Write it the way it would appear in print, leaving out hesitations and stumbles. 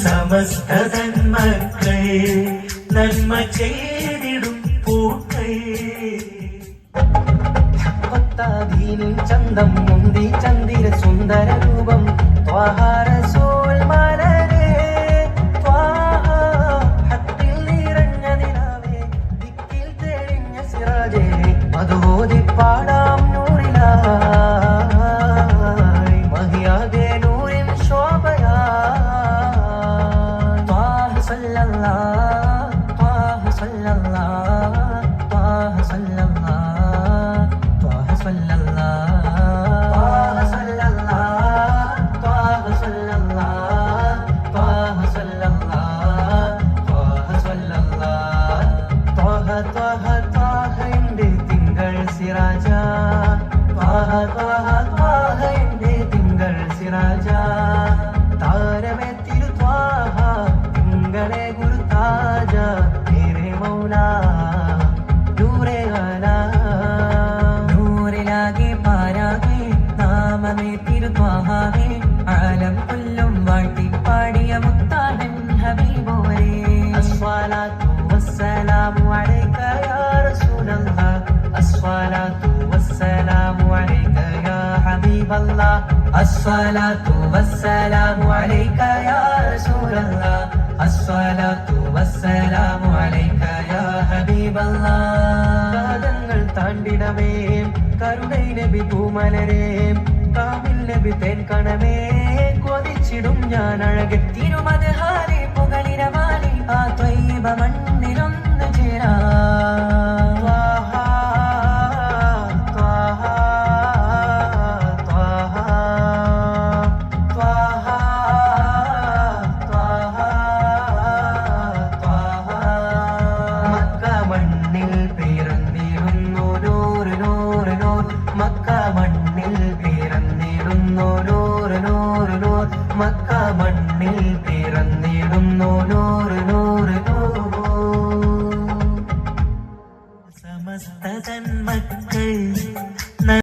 സമസ്ത തന്മക്കൾ നന്മ ചെയ്തിടും പൂക്കൾ ദീനിൻ ചന്തം മുന്തി ചന്ദിര സുന്ദര രൂപം ത്വാഹ റസൂൽ മലരേ ത്വാഹ ഹത്തിൽ നിറഞ്ഞ നിലാവേ ദിക്കിൽ തെളിഞ്ഞ സിറാജേ മധുവോതി പാടാം നൂറിലായി മഹിയാകെ നൂറിൻ ശോഭയായി ത്വാഹ സല്ലല്ലാഹ് ത്വാഹ സല്ലല്ലാഹ് ത്വാഹ സല്ലല്ലാഹ് താരമേ തിരുത്വാഹ തിങ്കളെ ഗുരു താജ തേരെ മൗല നൂറെ ആലാ നൂറിലാകെ പാരാകെ നാമമേ തിരുത്വാഹേ ആലം കൊല്ലും വാഴ്ത്തി പാടിയ മുത്താടൻ ഹബീബോരേ അസ്സലാത്തു വസ്സലാമു അലൈക യാ റസൂലല്ലാഹ് അസ്സലാത്തു വസ്സലാമു അലൈക യാ ഹബീബല്ലാഹ് അസ്സലാത്തു വസ്സലാമു അലൈക യാ റസൂലല്ലാഹ് അസ്സലാത്തു വസ്സലാമു അലൈക യാ ഹബീബല്ലാഹ് കാലങ്ങൾ താണ്ടിടമേ കരുണൈ നബി പൂമലരേ കാമിൽ നബി തേൻ കണമേ കൊതിച്ചിടും ഞാൻ അഴകെ തിരുമദ്ഹാരെ പുകളിരവാലി ആ ത്വയ്യിബ മണ്ണിലൊന്ന് ചേരാ മക്ക മണ്ണിൽ പിറന്നിടുന്നു നൂറ് നൂറ്